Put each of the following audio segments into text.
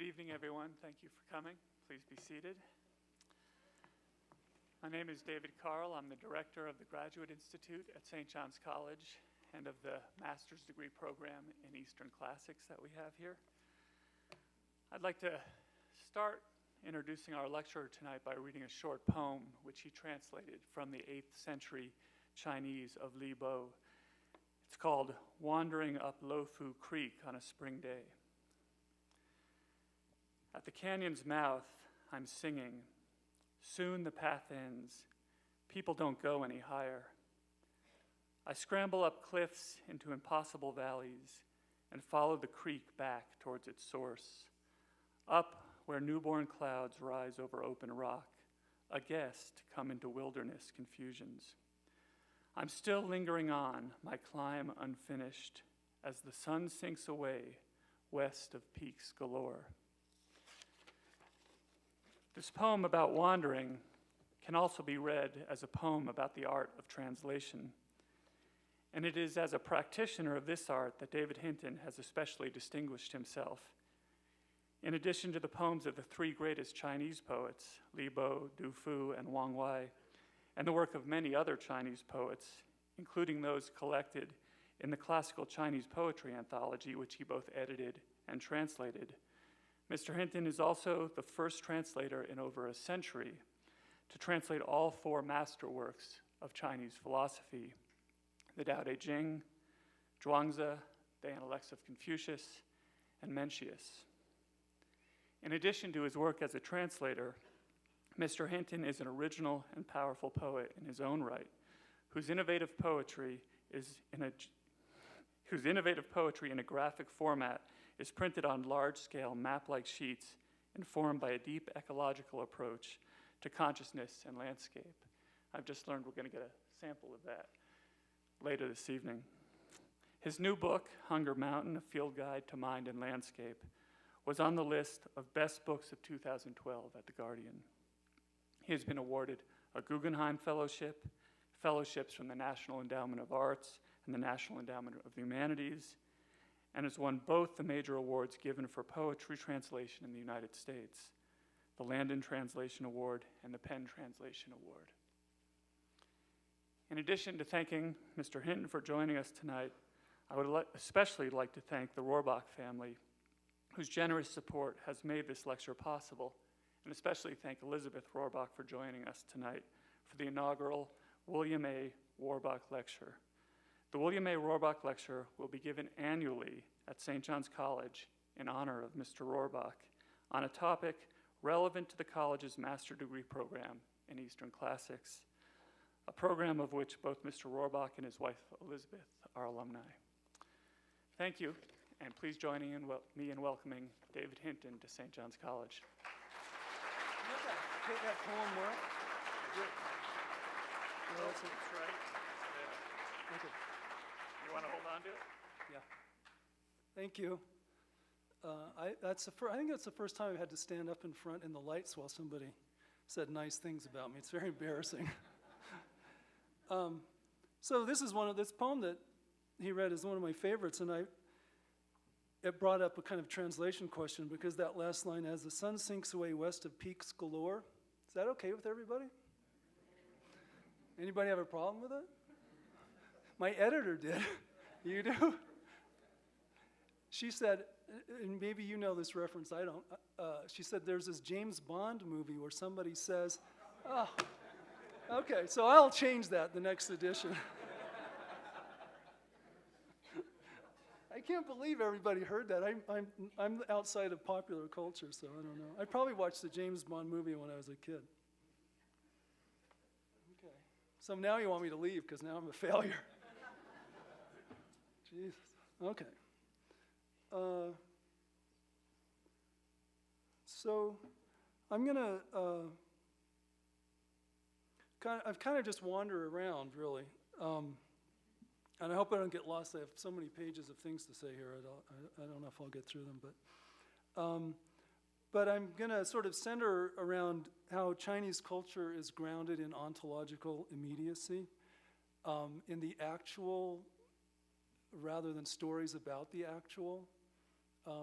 evening, everyone. Thank you for coming. Please be seated. My name is David Carl. I'm the director of the Graduate Institute at St. John's College and of the master's degree program in Eastern Classics that we have here. I'd like to start introducing our lecturer tonight by reading a short poem which he translated from the 8th century Chinese of Li Bo. It's called Wandering Up Lofu Creek on a Spring Day. At the canyon's mouth, I'm singing. Soon the path ends. People don't go any higher. I scramble up cliffs into impossible valleys and follow the creek back towards its source. Up where newborn clouds rise over open rock, a guest come into wilderness confusions. I'm still lingering on, my climb unfinished, as the sun sinks away west of peaks galore. This poem about wandering can also be read as a poem about the art of translation. And it is as a practitioner of this art that David Hinton has especially distinguished himself. In addition to the poems of the three greatest Chinese poets, Li Bo, Du Fu, and Wang Wei, and the work of many other Chinese poets, including those collected in the Classical Chinese Poetry Anthology, which he both edited and translated, Mr. Hinton is also the first translator in over a century to translate all four masterworks of Chinese philosophy, the Tao Te Ching, Zhuangzi, the Analects of Confucius, and Mencius. In addition to his work as a translator, Mr. Hinton is an original and powerful poet in his own right, whose innovative poetry in a graphic format is printed on large-scale map-like sheets informed by a deep ecological approach to consciousness and landscape. I've just learned we're going to get a sample of that later this evening. His new book, Hunger Mountain, A Field Guide to Mind and Landscape, was on the list of best books of 2012 at The Guardian. He has been awarded a Guggenheim Fellowship, fellowships from the National Endowment of Arts and the National Endowment of the Humanities, and has won both the major awards given for poetry translation in the United States, the Landon Translation Award and the Penn Translation Award. In addition to thanking Mr. Hinton for joining us tonight, I would especially like to thank the Rohrbach family, whose generous support has made this lecture possible, and especially thank Elizabeth Rohrbach for joining us tonight for the inaugural William A. Rohrbach Lecture. The William A. Rohrbach Lecture will be given annually at St. John's College in honor of Mr. Rohrbach on a topic relevant to the college's master degree program in Eastern Classics, a program of which both Mr. Rohrbach and his wife Elizabeth are alumni. Thank you, and please join me in welcoming David Hinton to St. John's College. Take that poem, Mark. That's right. Yeah. Okay. You want to hold on to it? Yeah. Thank you. I think that's the first time I've had to stand up in front in the lights while somebody said nice things about me. It's very embarrassing. So this poem that he read is one of my favorites, and it brought up a kind of translation question because that last line, as the sun sinks away west of peaks galore. Is that okay with everybody? Anybody have a problem with it? My editor did. You do? She said, and maybe you know this reference, I don't. She said there's this James Bond movie where somebody says, oh, okay, so I'll change that the next edition. I can't believe everybody heard that. I'm outside of popular culture, so I don't know. I probably watched the James Bond movie when I was a kid. Okay, so now you want me to leave because now I'm a failure. Jesus. Okay. So I'm gonna I've kind of just wander around really, and I hope I don't get lost. I have so many pages of things to say here. I don't know if I'll get through them, but I'm gonna sort of center around how Chinese culture is grounded in ontological immediacy, in the actual rather than stories about the actual.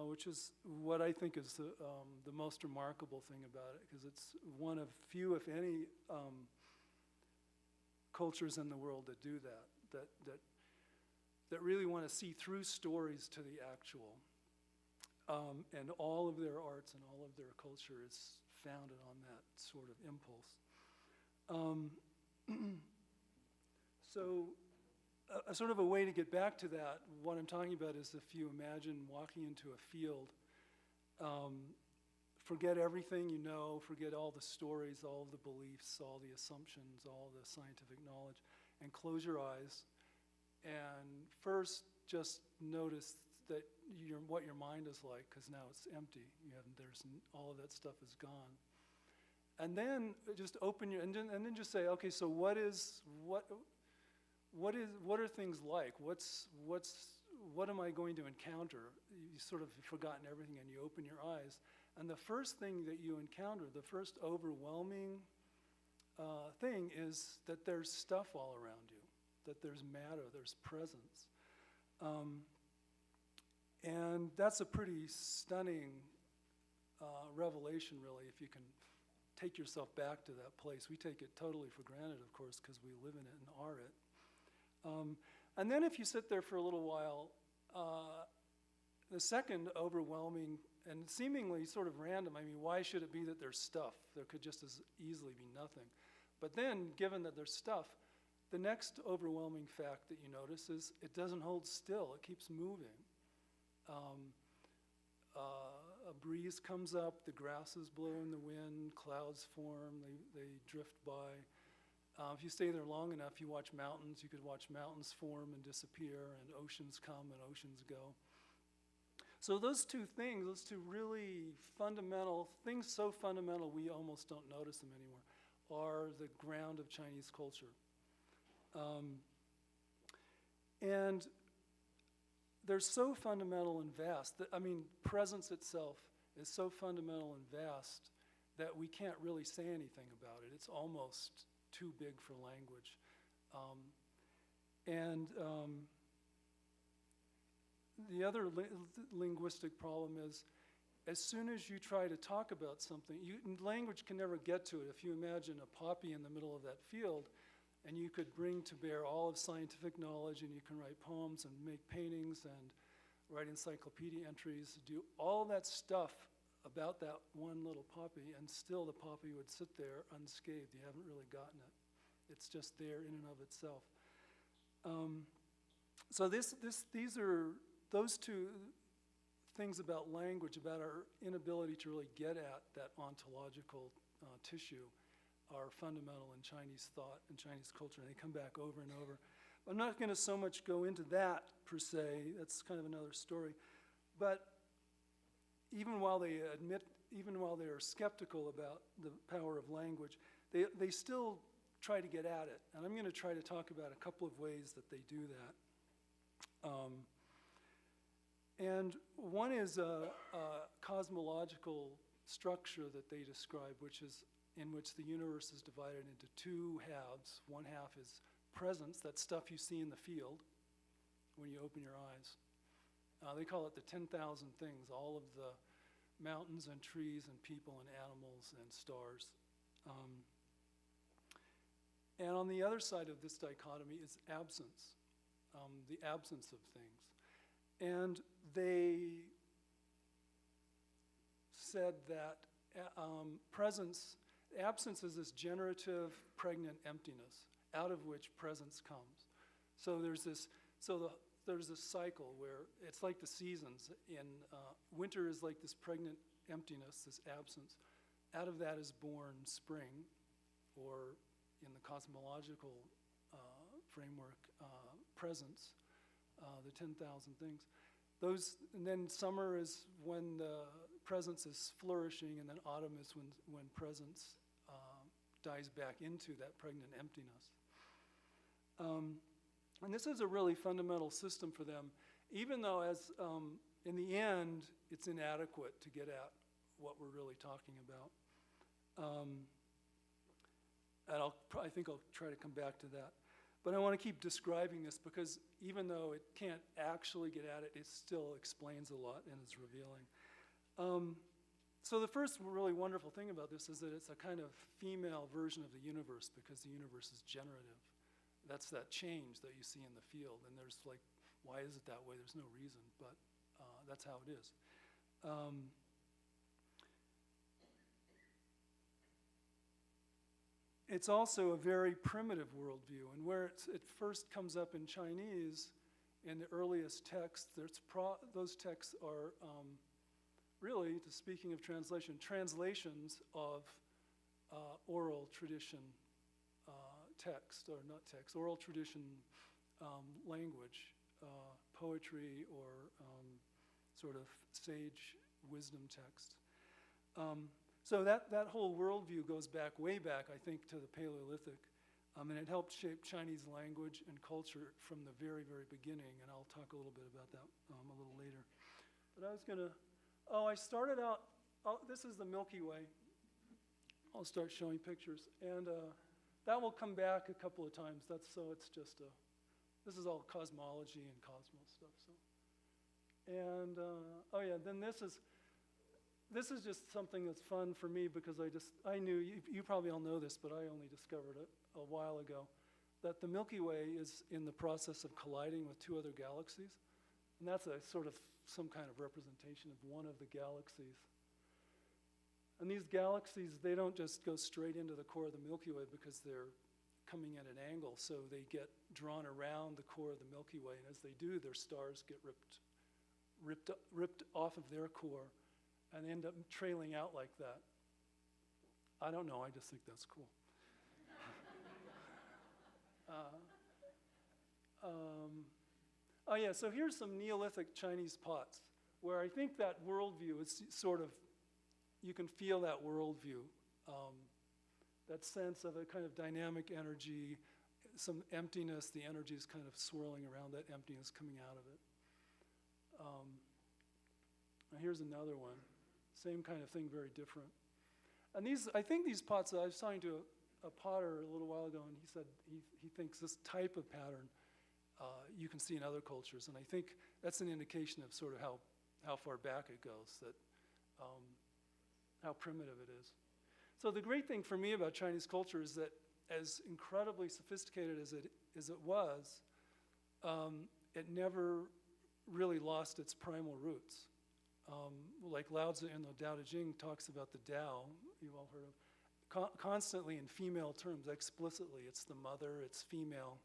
which is what I think is the most remarkable thing about it, because it's one of few, if any, cultures in the world that do that really want to see through stories to the actual. And all of their arts and all of their culture is founded on that sort of impulse. So a sort of a way to get back to that, what I'm talking about is if you imagine walking into a field, forget everything you know, forget all the stories, all the beliefs, all the assumptions, all the scientific knowledge, and close your eyes. And first, just notice that what your mind is like, because now it's empty. All of that stuff is gone. And then just open your, and then just say, okay, so what are things like? What am I going to encounter? You sort of have forgotten everything, and you open your eyes. And the first thing that you encounter, the first overwhelming thing is that there's stuff all around you, that there's matter, there's presence. And that's a pretty stunning revelation, really, if you can take yourself back to that place. We take it totally for granted, of course, because we live in it and are it. And then if you sit there for a little while, the second overwhelming and seemingly sort of random, I mean, why should it be that there's stuff? There could just as easily be nothing. But then, given that there's stuff, the next overwhelming fact that you notice is it doesn't hold still, it keeps moving. A breeze comes up, the grasses blow in the wind, clouds form, they drift by. If you stay there long enough, you watch mountains. You could watch mountains form and disappear, and oceans come and oceans go. So those two things, those two really fundamental things, so fundamental we almost don't notice them anymore, are the ground of Chinese culture. And they're so fundamental and vast that, I mean, presence itself is so fundamental and vast that we can't really say anything about it. It's almost too big for language. The other linguistic problem is, as soon as you try to talk about something, language can never get to it. If you imagine a poppy in the middle of that field, and you could bring to bear all of scientific knowledge, and you can write poems and make paintings and write encyclopedia entries, do all that stuff about that one little poppy, and still the poppy would sit there unscathed. You haven't really gotten it. It's just there in and of itself. So these are those two things about language, about our inability to really get at that ontological tissue, are fundamental in Chinese thought and Chinese culture, and they come back over and over. I'm not going to so much go into that per se. That's kind of another story. But even while they are skeptical about the power of language, they still try to get at it. And I'm going to try to talk about a couple of ways that they do that. And one is a cosmological structure that they describe, in which the universe is divided into two halves. One half is presence, that stuff you see in the field when you open your eyes. They call it the 10,000 things, all of the mountains and trees and people and animals and stars. And on the other side of this dichotomy is absence, the absence of things. And they said that absence is this generative, pregnant emptiness out of which presence comes. So there's this cycle where it's like the seasons. Winter is like this pregnant emptiness, this absence. Out of that is born spring, or in the cosmological framework, presence, the 10,000 things. And then summer is when the presence is flourishing, and then autumn is when presence dies back into that pregnant emptiness. And this is a really fundamental system for them, even though in the end, it's inadequate to get at what we're really talking about. And I think I'll try to come back to that. But I want to keep describing this because even though it can't actually get at it, it still explains a lot and is revealing. So the first really wonderful thing about this is that it's a kind of female version of the universe because the universe is generative. That's that change that you see in the field. And there's like, why is it that way? There's no reason, but that's how it is. It's also a very primitive worldview, and where it first comes up in Chinese, in the earliest texts, those texts are really, speaking of translation, translations of oral tradition text, or not text, oral tradition language, poetry, or sort of sage wisdom text. So that whole worldview goes back, way back, I think, to the Paleolithic. And it helped shape Chinese language and culture from the very, very beginning. And I'll talk a little bit about that a little later. But I was going to, I started out, this is the Milky Way. I'll start showing pictures. And that will come back a couple of times. It's just this is all cosmology and cosmos stuff. So. And, then this is just something that's fun for me because I knew, you probably all know this, but I only discovered it a while ago, that the Milky Way is in the process of colliding with two other galaxies. And that's a sort of some kind of representation of one of the galaxies. And these galaxies, they don't just go straight into the core of the Milky Way because they're coming at an angle, so they get drawn around the core of the Milky Way. And as they do, their stars get ripped off of their core and end up trailing out like that. I don't know, I just think that's cool. So here's some Neolithic Chinese pots, where I think that worldview is sort of, you can feel that worldview, that sense of a kind of dynamic energy, some emptiness, the energy is kind of swirling around that emptiness coming out of it. Now here's another one. Same kind of thing, very different. And I think these pots, I was talking to a potter a little while ago, and he said he thinks this type of pattern you can see in other cultures, and I think that's an indication of sort of how far back it goes, that how primitive it is. So the great thing for me about Chinese culture is that as incredibly sophisticated as it was, it never really lost its primal roots. Like Lao Tzu in the Tao Te Ching talks about the Tao, you've all heard of, constantly in female terms, explicitly. It's the mother, it's female.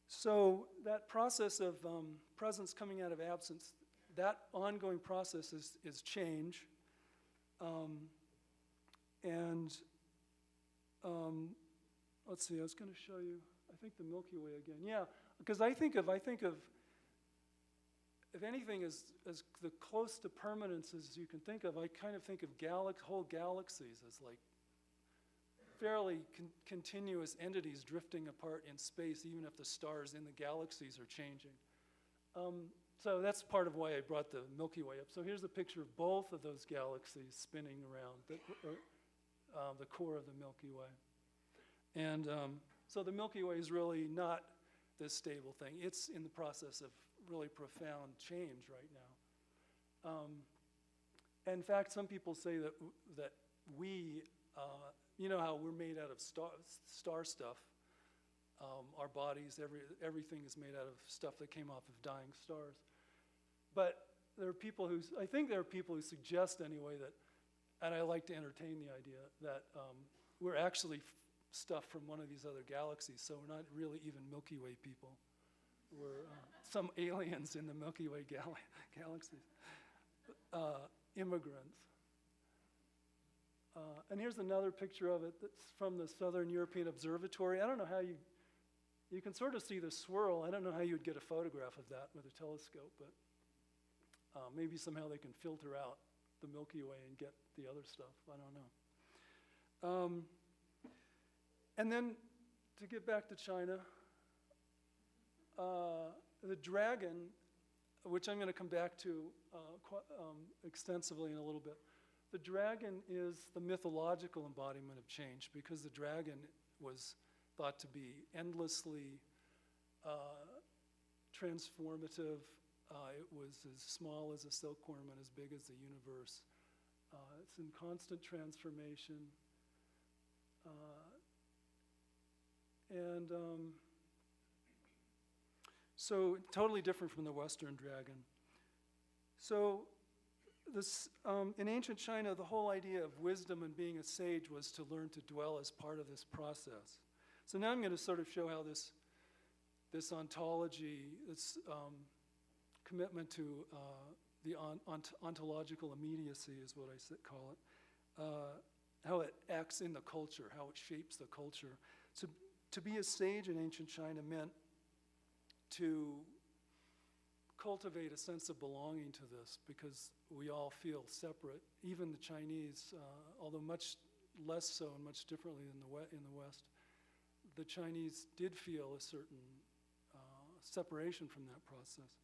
So that process of presence coming out of absence, that ongoing process is change. Let's see, I was going to show you, I think the Milky Way again. Yeah, because I think of if anything as the close to permanence as you can think of, I kind of think of whole galaxies as like fairly continuous entities drifting apart in space, even if the stars in the galaxies are changing. So that's part of why I brought the Milky Way up. So here's a picture of both of those galaxies spinning around the core of the Milky Way. And so the Milky Way is really not this stable thing. It's in the process of really profound change right now. In fact, some people say that we, you know how we're made out of star stuff. Our bodies, everything is made out of stuff that came off of dying stars. But I think there are people who suggest anyway that, and I like to entertain the idea, that we're actually stuff from one of these other galaxies, so we're not really even Milky Way people. We're some aliens in the Milky Way galaxies, immigrants. And here's another picture of it that's from the Southern European Observatory. I don't know how you can sort of see the swirl. I don't know how you would get a photograph of that with a telescope, but maybe somehow they can filter out the Milky Way and get the other stuff. I don't know. And then to get back to China, the dragon, which I'm going to come back to extensively in a little bit, The dragon is the mythological embodiment of change, because the dragon was thought to be endlessly transformative. It was as small as a silkworm and as big as the universe. It's in constant transformation. So totally different from the Western dragon. So this, in ancient China, the whole idea of wisdom and being a sage was to learn to dwell as part of this process. So now I'm going to sort of show how this ontology, this commitment to the ontological immediacy is what I call it, how it acts in the culture, how it shapes the culture. So to be a sage in ancient China meant to cultivate a sense of belonging to this, because we all feel separate. Even the Chinese, although much less so and much differently than in the West, the Chinese did feel a certain separation from that process.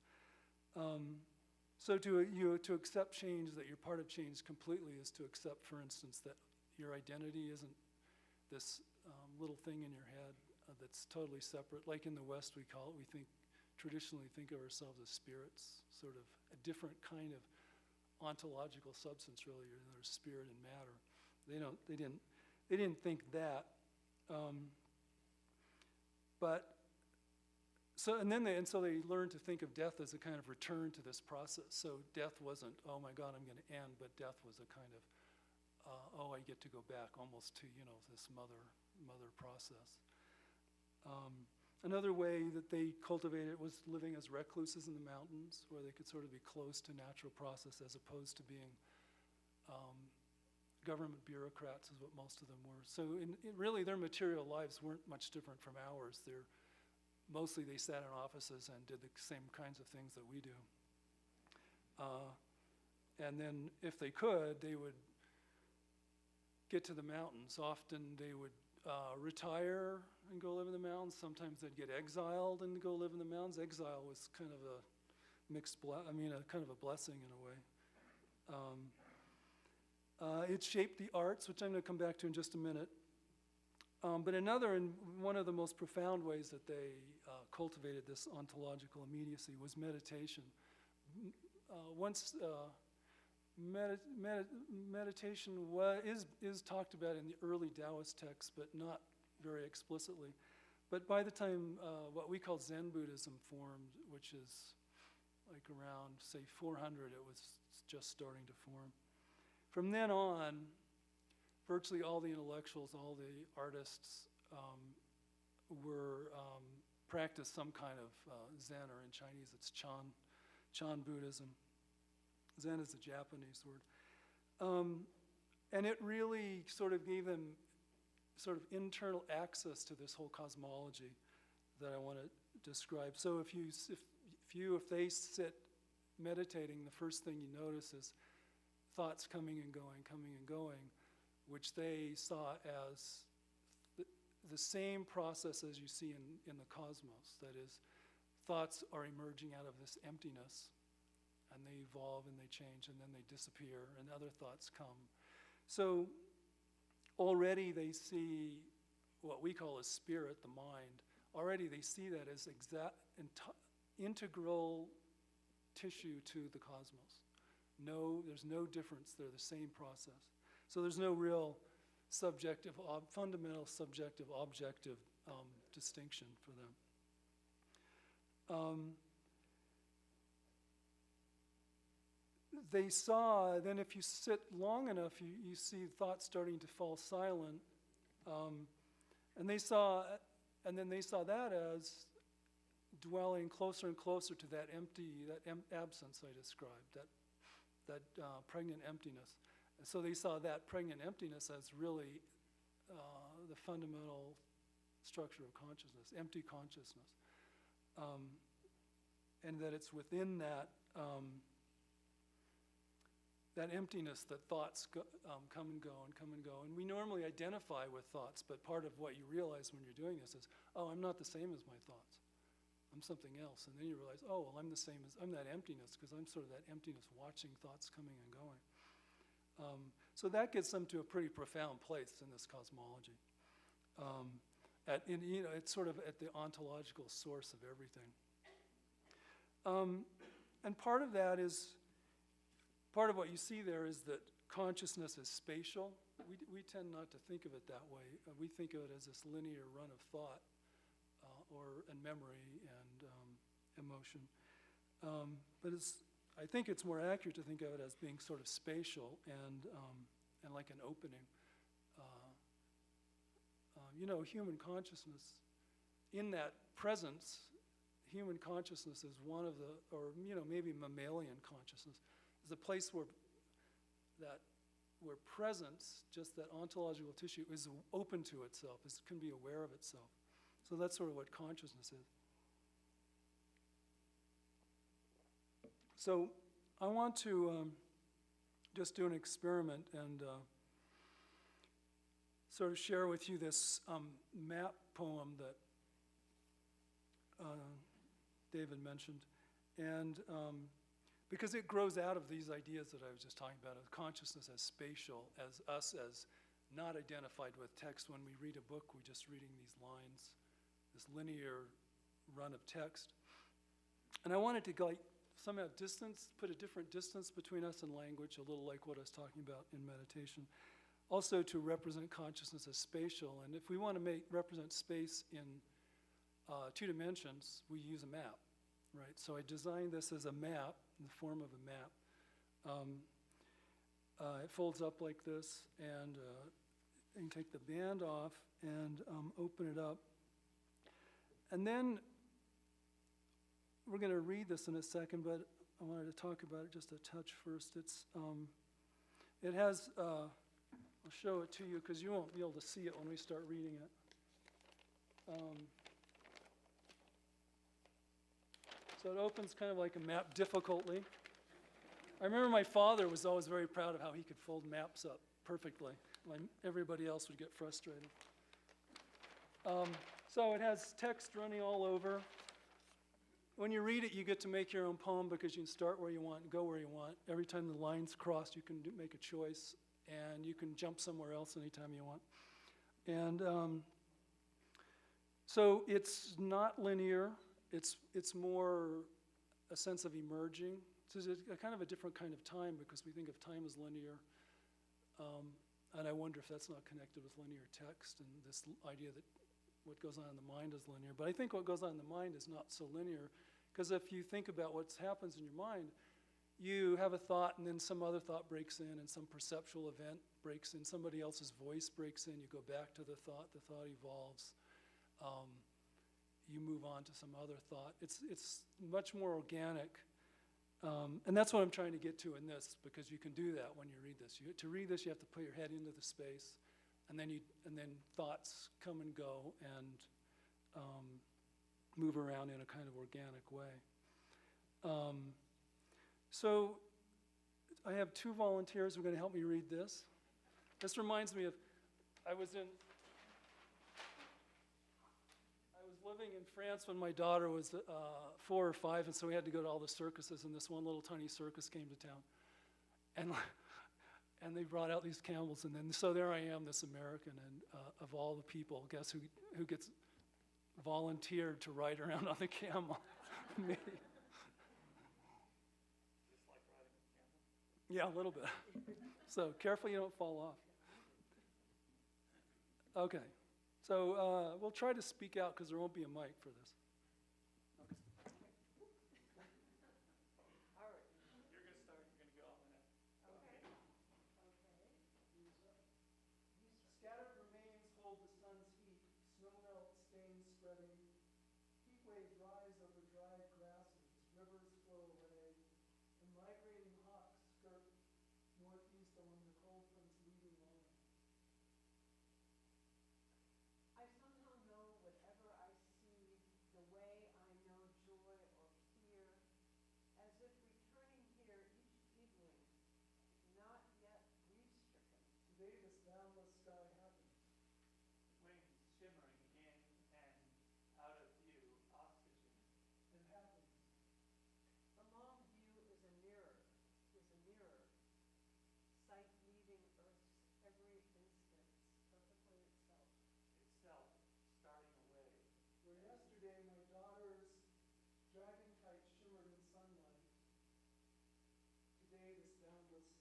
So to accept change, that you're part of change completely, is to accept, for instance, that your identity isn't this little thing in your head that's totally separate. Like in the West, we traditionally think of ourselves as spirits, sort of a different kind of ontological substance, really. There's spirit and matter. They didn't think that. So they learned to think of death as a kind of return to this process. So death wasn't, oh my God, I'm going to end, but death was a kind of, I get to go back almost to, this mother process. Another way that they cultivated was living as recluses in the mountains, where they could sort of be close to natural process, as opposed to being government bureaucrats, is what most of them were. So really their material lives weren't much different from ours. Mostly they sat in offices and did the same kinds of things that we do. And then if they could, they would get to the mountains. Often they would retire and go live in the mountains. Sometimes they'd get exiled and go live in the mountains. Exile was kind of a mixed, kind of a blessing in a way. It shaped the arts, which I'm going to come back to in just a minute. But one of the most profound ways that they cultivated this ontological immediacy was meditation. Meditation is talked about in the early Taoist texts, but not very explicitly. But by the time what we call Zen Buddhism formed, which is like around, say, 400, it was just starting to form. From then on, virtually all the intellectuals, all the artists practiced some kind of Zen, or in Chinese it's Chan Buddhism. Zen is a Japanese word. And it really sort of gave them sort of internal access to this whole cosmology that I want to describe. So if they sit meditating, the first thing you notice is thoughts coming and going, which they saw as the same process as you see in the cosmos. That is, thoughts are emerging out of this emptiness, and they evolve and they change, and then they disappear, and other thoughts come. So already they see what we call as spirit, the mind. Already they see that as integral tissue to the cosmos. There's no difference. They're the same process. So there's no real fundamental subjective, objective distinction for them. They saw, then if you sit long enough, you see thoughts starting to fall silent. And then they saw that as dwelling closer and closer to that absence I described, that pregnant emptiness. And so they saw that pregnant emptiness as really the fundamental structure of consciousness, empty consciousness. And that it's within that emptiness that thoughts come and go. And we normally identify with thoughts, but part of what you realize when you're doing this is, I'm not the same as my thoughts. I'm something else. And then you realize, I'm that emptiness, because I'm sort of that emptiness watching thoughts coming and going. So that gets them to a pretty profound place in this cosmology. It's sort of at the ontological source of everything. And part of what you see there is that consciousness is spatial. We tend not to think of it that way. We think of it as this linear run of thought, and memory and emotion. But I think it's more accurate to think of it as being sort of spatial and like an opening. Human consciousness, in that presence, human consciousness is one of maybe mammalian consciousness, is a place where presence, just that ontological tissue, is open to itself, can be aware of itself. So that's sort of what consciousness is. So I want to just do an experiment and sort of share with you this map poem that David mentioned. And because it grows out of these ideas that I was just talking about, of consciousness as spatial, as us as not identified with text. When we read a book, we're just reading these lines, this linear run of text. And I wanted to somehow put a different distance between us and language, a little like what I was talking about in meditation. Also to represent consciousness as spatial. And if we want to represent space in 2 dimensions, we use a map, right? So I designed this as a map, in the form of a map. It folds up like this, and you can take the band off and open it up. And then we're going to read this in a second, but I wanted to talk about it just a touch first. It has, I'll show it to you because you won't be able to see it when we start reading it. So it opens kind of like a map difficultly. I remember my father was always very proud of how he could fold maps up perfectly, when everybody else would get frustrated. So it has text running all over. When you read it, you get to make your own poem because you can start where you want and go where you want. Every time the line's crossed, you can make a choice, and you can jump somewhere else anytime you want. And so it's not linear. It's more a sense of emerging. So it's a kind of a different kind of time because we think of time as linear. And I wonder if that's not connected with linear text and this idea that what goes on in the mind is linear. But I think what goes on in the mind is not so linear, because if you think about what happens in your mind, you have a thought and then some other thought breaks in and some perceptual event breaks in, somebody else's voice breaks in, you go back to the thought evolves. You move on to some other thought. It's much more organic. And that's what I'm trying to get to in this, because you can do that when you read this. To read this, you have to put your head into the space, and then thoughts come and go and move around in a kind of organic way. So I have 2 volunteers who are going to help me read this. This reminds me of, I was living in France when my daughter was 4 or 5, and so we had to go to all the circuses, and this one little tiny circus came to town. And they brought out these camels, and then so there I am, this American, and of all the people, guess who gets volunteered to ride around on the camel? Me. Just like riding a camel? Yeah, a little bit. So careful you don't fall off. Okay. So we'll try to speak out because there won't be a mic for this. Okay. All right. You're going to start. You're going to go on that. Okay. Scattered remains hold the sun's heat. Snow melt stains spreading. Heat waves rise over dry grasses. Rivers flow away. And migrating hawks skirt northeast along the cold front's leading line. I somehow know whatever I see, the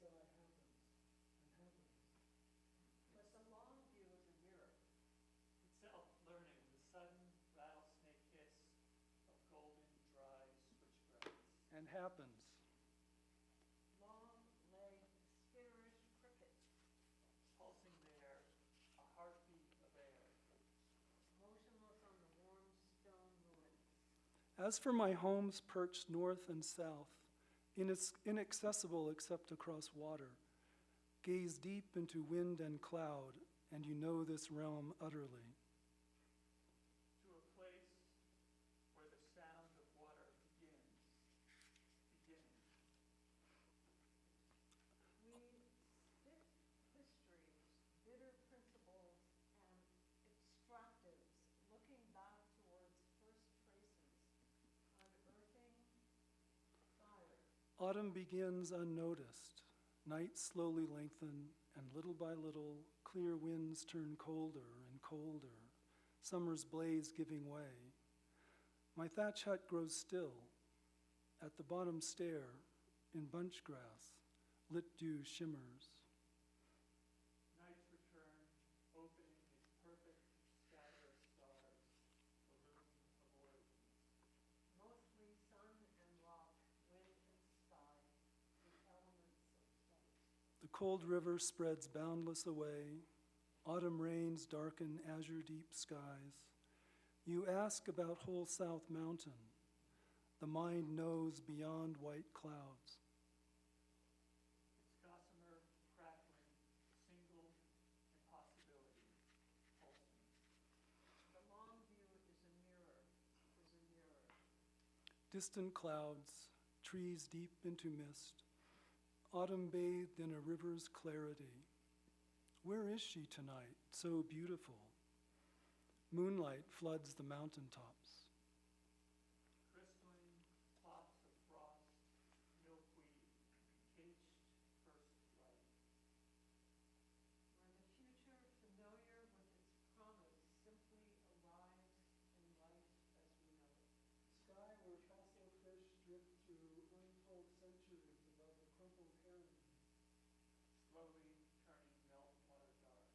sky happens and happens. But the long view is a mirror. Itself learning the sudden rattlesnake hiss of golden, dry switchgrass. And happens. Long-legged, spinner's cricket. Pulsing there, a heartbeat of air. Motionless on the warm stone ruins. As for my homes perched north and south, inaccessible except across water, gaze deep into wind and cloud, and you know this realm utterly. To a place where the sound of water begins. Beginning. We stiff histories, bitter principles, and extractives, looking back towards first traces, unearthing fire. Autumn begins unnoticed. Nights slowly lengthen, and little by little, clear winds turn colder and colder, summer's blaze giving way. My thatch hut grows still. At the bottom stair, in bunch grass, lit dew shimmers. Night's return, opening its perfect scatter of stars, the loom of origins. Mostly sun and rock, wind and sky, the elements of sight. The cold river spreads boundless away. Autumn rains darken azure deep skies. You ask about whole South Mountain. The mind knows beyond white clouds. Its gossamer crackling, single impossibility, pulsing. The long view is a mirror, Distant clouds, trees deep into mist. Autumn bathed in a river's clarity. Where is she tonight, so beautiful? Moonlight floods the mountaintops. Crystalline plots of frost, milkweed, caged first light. Where the future, familiar with its promise, simply arrives in life as we know it. Sky where fossil fish drift through untold centuries above the crumpled heron. Slowly turning meltwater dark.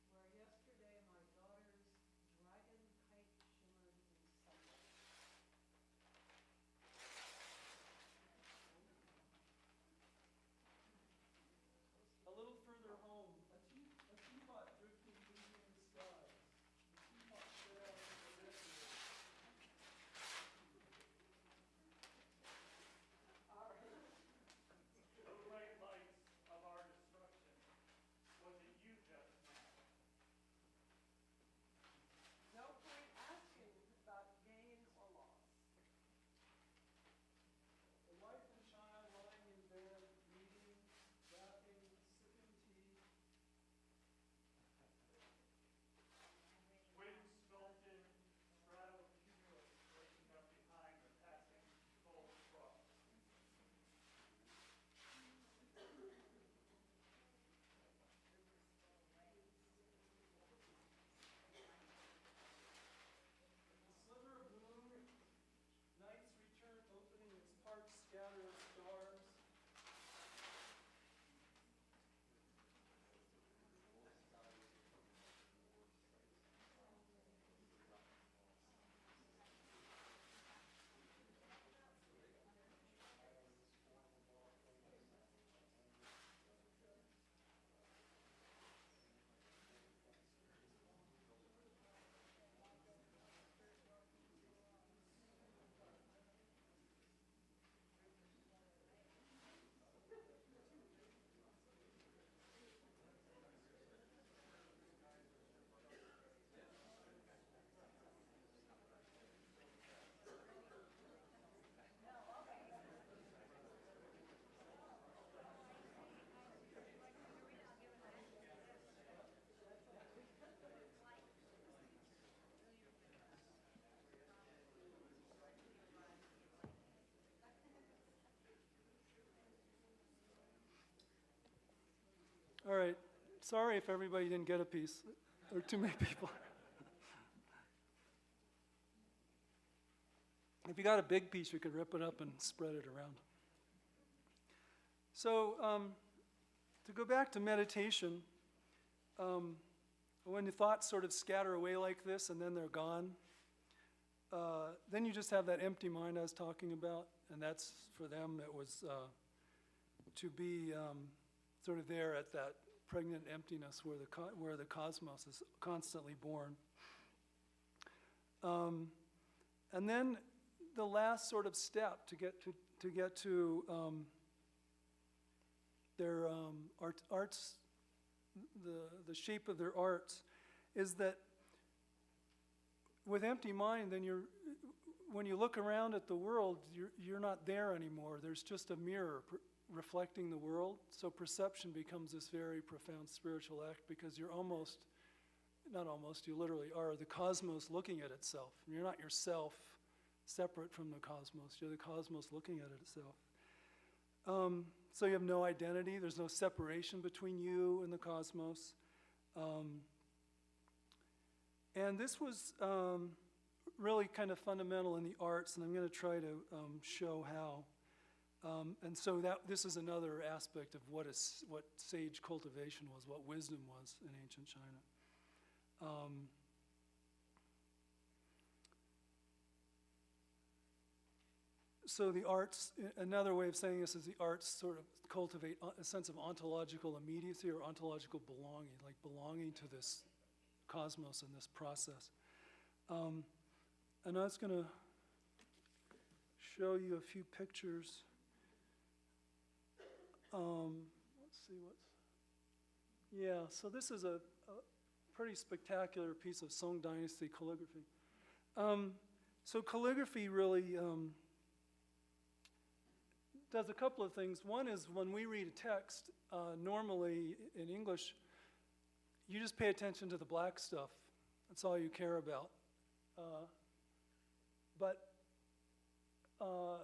Where yesterday my daughter's dragon kite shimmered in sunlight. A little further home, a teapot drifting Indian skies. The teapot trails the river. The bright lights of our destruction. Was it you just now? No point asking about gain or loss. The wife and child lying in bed, reading, laughing, sipping tea. Wind sculpted, straddled cumulus breaking up behind the passing cold frost. The sliver of moon, night's return opening its parched scatter of stars. All right, sorry if everybody didn't get a piece. There were too many people. If you got a big piece, you could rip it up and spread it around. So to go back to meditation, when the thoughts sort of scatter away like this and then they're gone, then you just have that empty mind I was talking about, and that's, for them, it was to be sort of there at that pregnant emptiness where the cosmos is constantly born. And then the last sort of step to get to their arts, the shape of their arts, is that with empty mind, then when you look around at the world, you're not there anymore. There's just a mirror reflecting the world. So perception becomes this very profound spiritual act, because you're you literally are the cosmos looking at itself. You're not yourself separate from the cosmos. You're the cosmos looking at itself. So you have no identity. There's no separation between you and the cosmos. And this was really kind of fundamental in the arts, and I'm going to try to show how. And so this is another aspect of what sage cultivation was, what wisdom was in ancient China. So the arts, another way of saying this is the arts sort of cultivate a sense of ontological immediacy or ontological belonging, like belonging to this cosmos and this process. And I was going to show you a few pictures. Let's see so this is a pretty spectacular piece of Song Dynasty calligraphy. So calligraphy really does a couple of things. One is when we read a text, normally in English, you just pay attention to the black stuff. That's all you care about. But I'll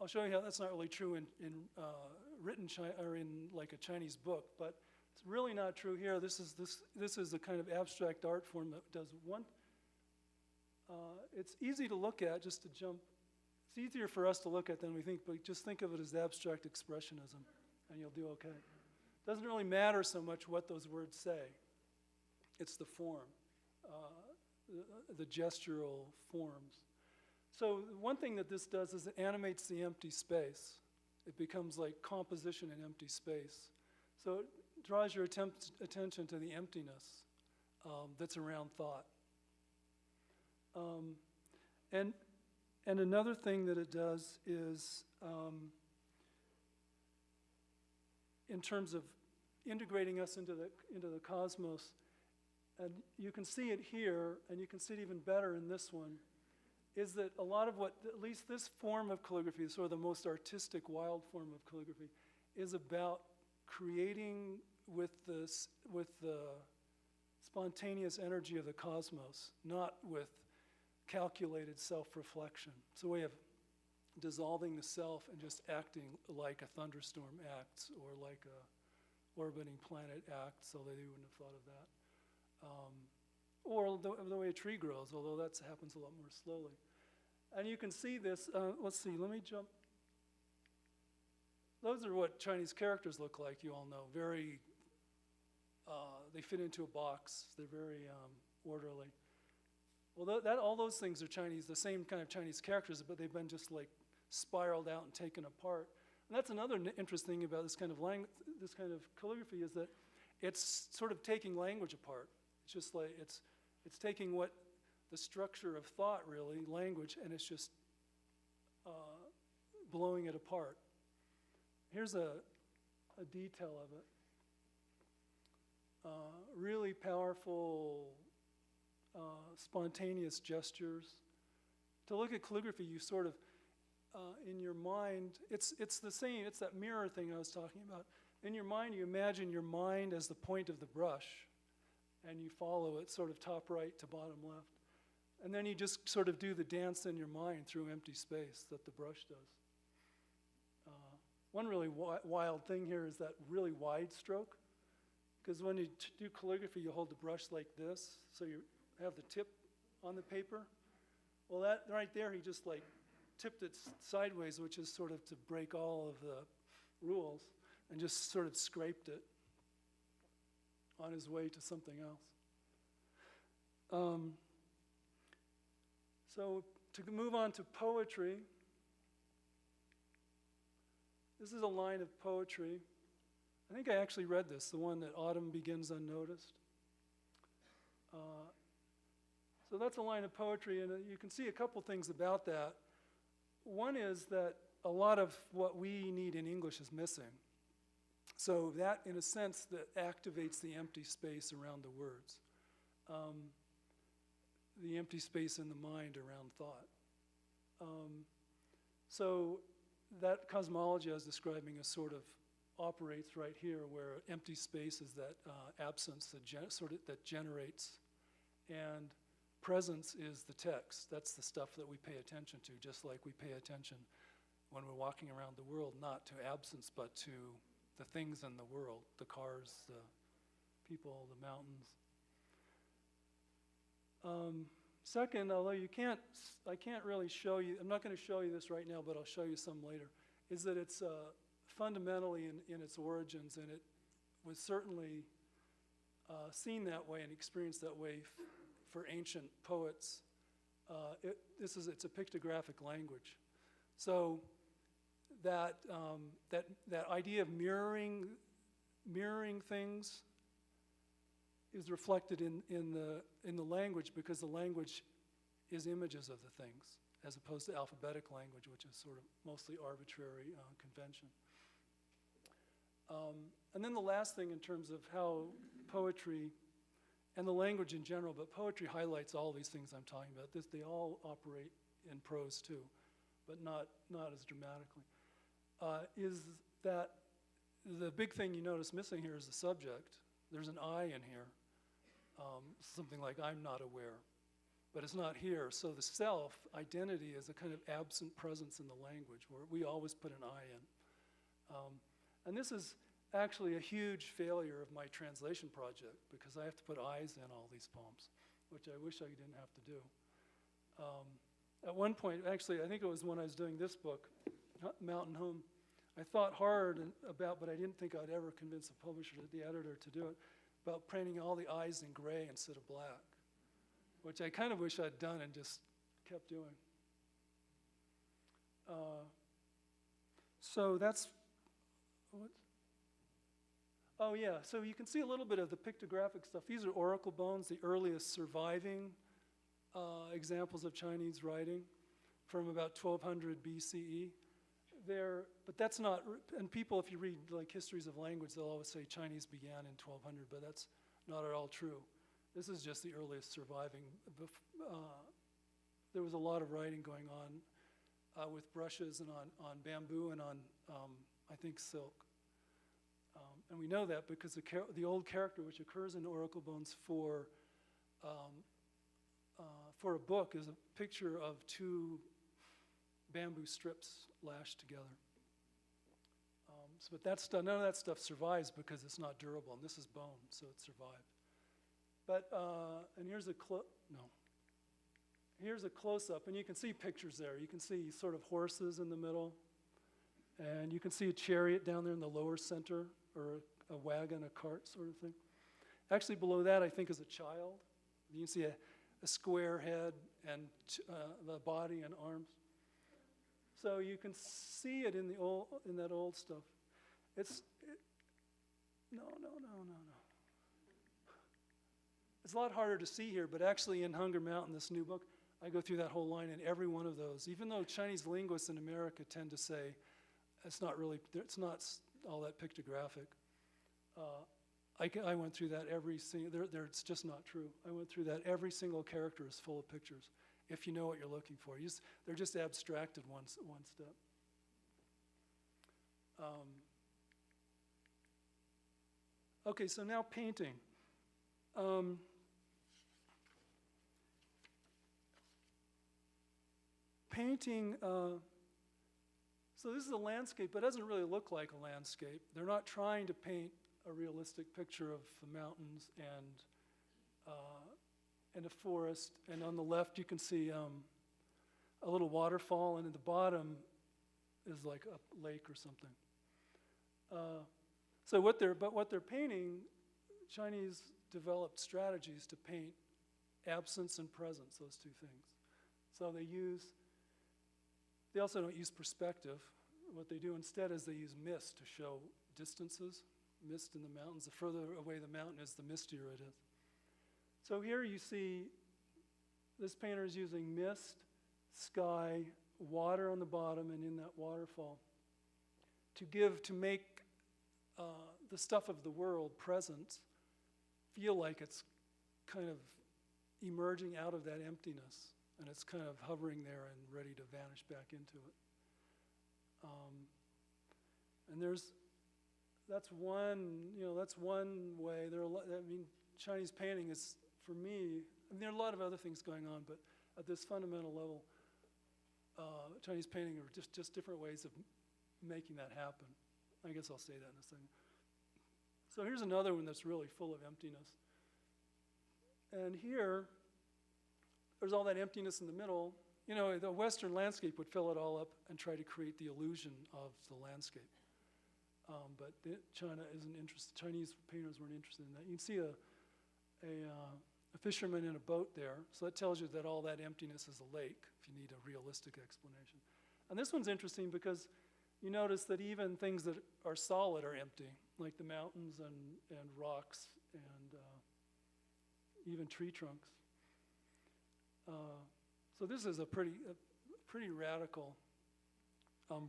show you how that's not really true in written or in like a Chinese book, but it's really not true here. This is a kind of abstract art form that does one. It's easy to look at, just to jump. It's easier for us to look at than we think, but just think of it as abstract expressionism, and you'll do okay. It doesn't really matter so much what those words say. It's the form, the gestural forms. So one thing that this does is it animates the empty space. It becomes like composition in empty space. So it draws your attention to the emptiness that's around thought. And another thing that it does is, in terms of integrating us into the cosmos, and you can see it here, and you can see it even better in this one, is that a lot of what, at least this form of calligraphy, sort of the most artistic, wild form of calligraphy, is about creating with the spontaneous energy of the cosmos, not with calculated self-reflection. It's a way of dissolving the self and just acting like a thunderstorm acts, or like a orbiting planet acts, so that you wouldn't have thought of that. Or the way a tree grows, although that happens a lot more slowly. And you can see this, let's see, let me jump. Those are what Chinese characters look like, you all know. Very, they fit into a box. They're very orderly. Well, all those things are Chinese, the same kind of Chinese characters, but they've been just like spiraled out and taken apart. And that's another interesting thing about this kind of this kind of calligraphy, is that it's sort of taking language apart. It's just like, it's taking what the structure of thought, really, language, and it's just blowing it apart. Here's a detail of it. Really powerful, spontaneous gestures. To look at calligraphy, you sort of, in your mind, it's the same, it's that mirror thing I was talking about. In your mind, you imagine your mind as the point of the brush, and you follow it sort of top right to bottom left. And then you just sort of do the dance in your mind through empty space that the brush does. One really wild thing here is that really wide stroke. Because when you do calligraphy, you hold the brush like this, so you have the tip on the paper. Well, that right there, he just like tipped it sideways, which is sort of to break all of the rules, and just sort of scraped it on his way to something else. So to move on to poetry, this is a line of poetry. I think I actually read this, the one that autumn begins unnoticed. So that's a line of poetry, and you can see a couple things about that. One is that a lot of what we need in English is missing. So that, in a sense, that activates the empty space around the words. The empty space in the mind around thought. So that cosmology I was describing is sort of operates right here, where empty space is that absence that generates, and presence is the text. That's the stuff that we pay attention to, just like we pay attention when we're walking around the world, not to absence, but to the things in the world, the cars, the people, the mountains. Second, although I can't really show you, I'm not going to show you this right now, but I'll show you some later, is that it's fundamentally in its origins, and it was certainly seen that way and experienced that way for ancient poets. It's a pictographic language. So that idea of mirroring things is reflected in the language, because the language is images of the things, as opposed to alphabetic language, which is sort of mostly arbitrary convention. And then the last thing in terms of how poetry, and the language in general, but poetry highlights all these things I'm talking about. They all operate in prose too, but not as dramatically. Is that the big thing you notice missing here is the subject. There's an I in here, something like I'm not aware, but it's not here. So the self, identity, is a kind of absent presence in the language, where we always put an I in. And this is actually a huge failure of my translation project, because I have to put I's in all these poems, which I wish I didn't have to do. At one point, actually, I think it was when I was doing this book, Mountain Home, I thought hard about, but I didn't think I'd ever convince the publisher, the editor, to do it, about painting all the I's in gray instead of black, which I kind of wish I'd done and just kept doing. So that's, what? Oh yeah, so you can see a little bit of the pictographic stuff. These are oracle bones, the earliest surviving examples of Chinese writing from about 1200 BCE. But that's not, and people, if you read like histories of language, they'll always say Chinese began in 1200, but that's not at all true. This is just the earliest surviving. There was a lot of writing going on with brushes and on bamboo and on, I think, silk. And we know that because the old character which occurs in oracle bones for a book is a picture of two bamboo strips lashed together. But none of that stuff survives because it's not durable, and this is bone, so it survived. But and here's a close-up, and you can see pictures there. You can see sort of horses in the middle, and you can see a chariot down there in the lower center, or a wagon, a cart sort of thing. Actually, below that, I think, is a child. You can see a square head and the body and arms. So you can see it in that old stuff. No. It's a lot harder to see here, but actually in Hunger Mountain, this new book, I go through that whole line in every one of those. Even though Chinese linguists in America tend to say it's not all that pictographic. I went through that every single, it's just not true. I went through that. Every single character is full of pictures, if you know what you're looking for. They're just abstracted one step. Okay, so now painting. Painting, so this is a landscape, but it doesn't really look like a landscape. They're not trying to paint a realistic picture of the mountains and a forest. And on the left, you can see, a little waterfall, and at the bottom is like a lake or something. So what they're painting, Chinese developed strategies to paint absence and presence, those two things. So they also don't use perspective. What they do instead is they use mist to show distances, mist in the mountains. The further away the mountain is, the mistier it is. So here you see this painter is using mist, sky, water on the bottom, and in that waterfall to make the stuff of the world present feel like it's kind of emerging out of that emptiness, and it's kind of hovering there and ready to vanish back into it. And that's one way. Chinese painting is, for me, there are a lot of other things going on, but at this fundamental level, Chinese painting are just different ways of making that happen. I guess I'll say that in a second. So here's another one that's really full of emptiness. And here, there's all that emptiness in the middle. The Western landscape would fill it all up and try to create the illusion of the landscape. But China isn't interested. Chinese painters weren't interested in that. You can see a fisherman in a boat there. So that tells you that all that emptiness is a lake, if you need a realistic explanation. And this one's interesting because you notice that even things that are solid are empty, like the mountains and rocks and even tree trunks. So this is a pretty radical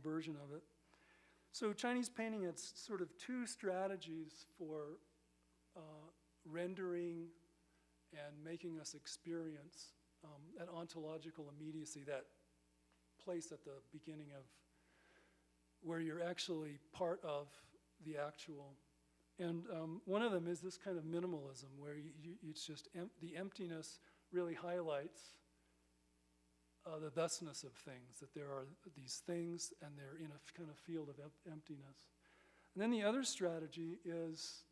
version of it. So Chinese painting has sort of two strategies for rendering and making us experience that ontological immediacy, that place at the beginning of where you're actually part of the actual. And one of them is this kind of minimalism, where it's just the emptiness really highlights the thusness of things, that there are these things and they're in a kind of field of emptiness. And then the other strategy is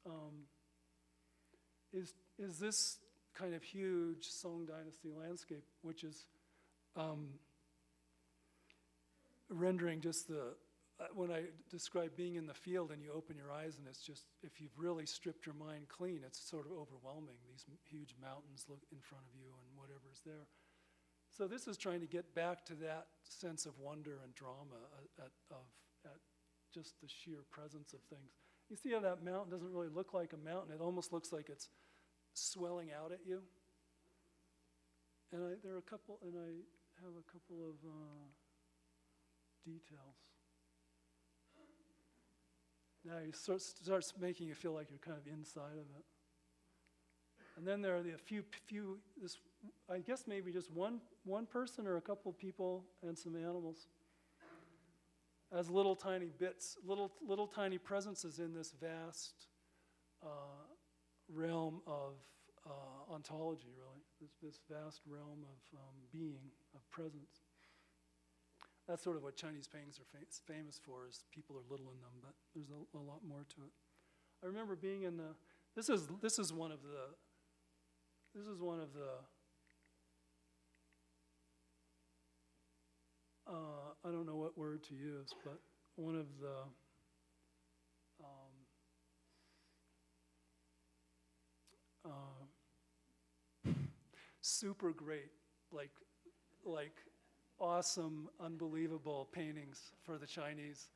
this kind of huge Song Dynasty landscape, which is rendering just when I describe being in the field and you open your eyes and it's just, if you've really stripped your mind clean, it's sort of overwhelming, these huge mountains look in front of you and whatever's there. So this is trying to get back to that sense of wonder and drama at just the sheer presence of things. You see how that mountain doesn't really look like a mountain. It almost looks like it's swelling out at you. And I have a couple of details. Now it starts making you feel like you're kind of inside of it. And then there are a few I guess maybe just one person or a couple of people and some animals as little tiny bits, little tiny presences in this vast realm of ontology, really, this vast realm of being, of presence. That's sort of what Chinese paintings are famous for, is people are little in them, but there's a lot more to it. I remember being in this is one of the I don't know what word to use, but one of the super great, like awesome, unbelievable paintings for the Chinese.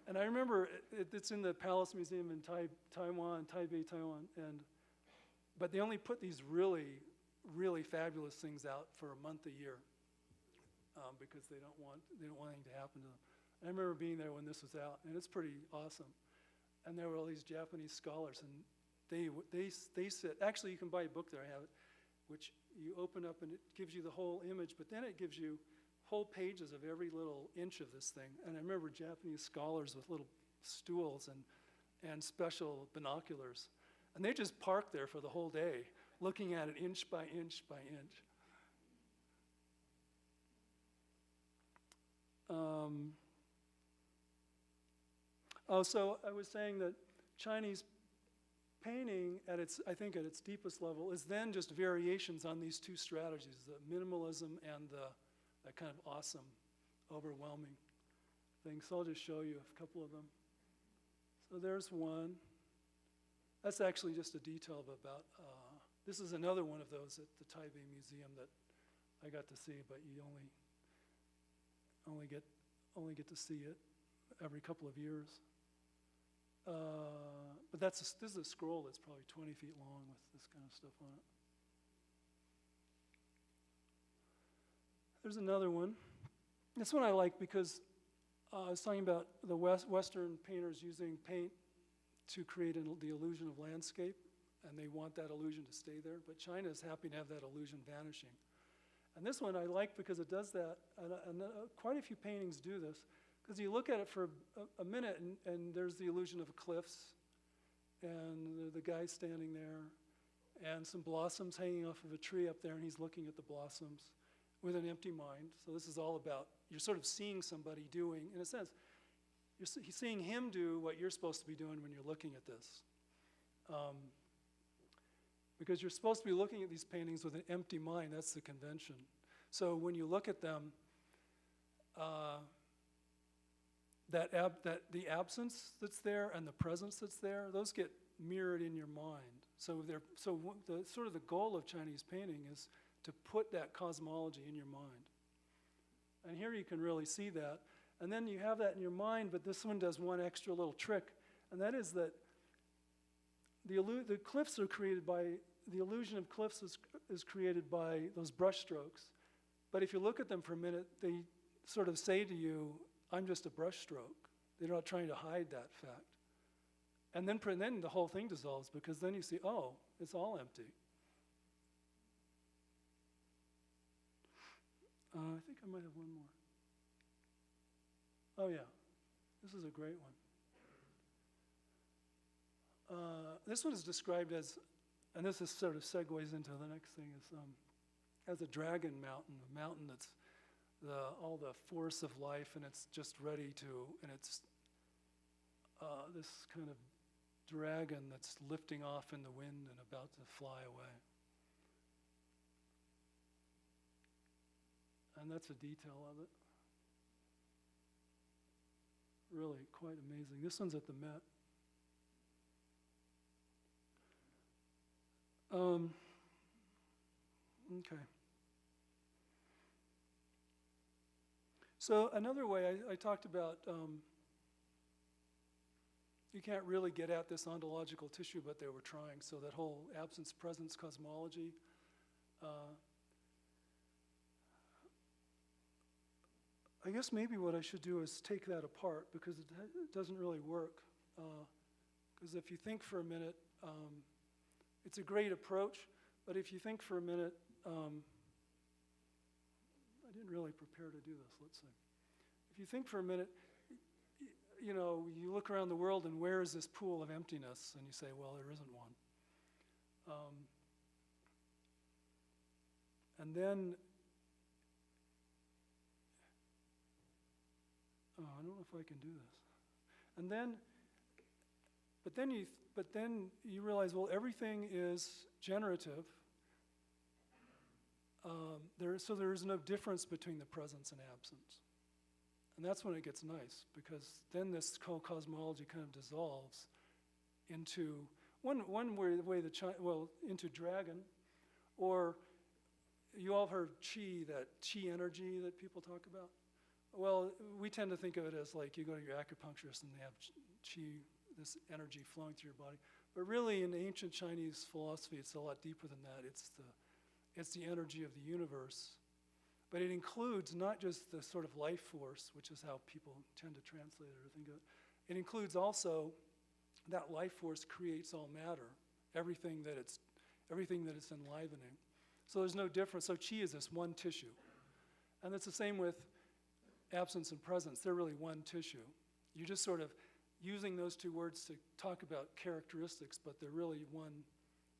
And I remember it's in the Palace Museum in Taipei, Taiwan, but they only put these really, really fabulous things out for a month a year because they don't want anything to happen to them. And I remember being there when this was out, and it's pretty awesome. And there were all these Japanese scholars, and they sit. Actually, you can buy a book there. I have it, which you open up, and it gives you the whole image, but then it gives you whole pages of every little inch of this thing. And I remember Japanese scholars with little stools and special binoculars. And they just parked there for the whole day, looking at it inch by inch by inch. So I was saying that Chinese painting I think at its deepest level is then just variations on these two strategies, the minimalism and that kind of awesome, overwhelming thing. So I'll just show you a couple of them. So there's one. That's actually just a detail about, this is another one of those at the Taipei Museum that I got to see, but you only get to see it every couple of years. But this is a scroll that's probably 20 feet long with this kind of stuff on it. There's another one. This one I like because I was talking about the Western painters using paint to create the illusion of landscape, and they want that illusion to stay there, but China is happy to have that illusion vanishing. And this one I like because it does that, and quite a few paintings do this, because you look at it for a minute, and there's the illusion of cliffs, and the guy standing there, and some blossoms hanging off of a tree up there, and he's looking at the blossoms with an empty mind. So this is all about, you're sort of seeing somebody doing, in a sense, you're seeing him do what you're supposed to be doing when you're looking at this. Because you're supposed to be looking at these paintings with an empty mind. That's the convention. So when you look at them, the absence that's there and the presence that's there, those get mirrored in your mind. So the goal of Chinese painting is to put that cosmology in your mind. And here you can really see that. And then you have that in your mind, but this one does one extra little trick, and that is that the cliffs are created by, the illusion of cliffs is created by those brush strokes. But if you look at them for a minute, they sort of say to you, I'm just a brush stroke. They're not trying to hide that fact. And then the whole thing dissolves, because then you see, oh, it's all empty. I think I might have one more. Oh yeah, this is a great one. This one is described as, and this is sort of segues into the next thing, is as a dragon mountain, a mountain that's all the force of life, and it's just ready to, and it's this kind of dragon that's lifting off in the wind and about to fly away. And that's a detail of it. Really quite amazing. This one's at the Met. Okay. So another way I talked about, you can't really get at this ontological tissue, but they were trying. So that whole absence-presence cosmology. I guess maybe what I should do is take that apart, because it doesn't really work. Because if you think for a minute, it's a great approach, but if you think for a minute, I didn't really prepare to do this, let's see. If you think for a minute, you know, you look around the world and where is this pool of emptiness? And you say, well, there isn't one. And then, I don't know if I can do this. And then, but then you realize, well, everything is generative. So there is no difference between the presence and absence. And that's when it gets nice, because then this whole cosmology kind of dissolves into into dragon, or you all heard chi, that chi energy that people talk about. Well, we tend to think of it as like you go to your acupuncturist and they have chi, this energy flowing through your body. But really, in ancient Chinese philosophy, it's a lot deeper than that. It's the energy of the universe. But it includes not just the sort of life force, which is how people tend to translate it or think of it. It includes also that life force creates all matter, everything that it's enlivening. So there's no difference. So chi is this one tissue. And it's the same with absence and presence. They're really one tissue. You're just sort of using those two words to talk about characteristics, but they're really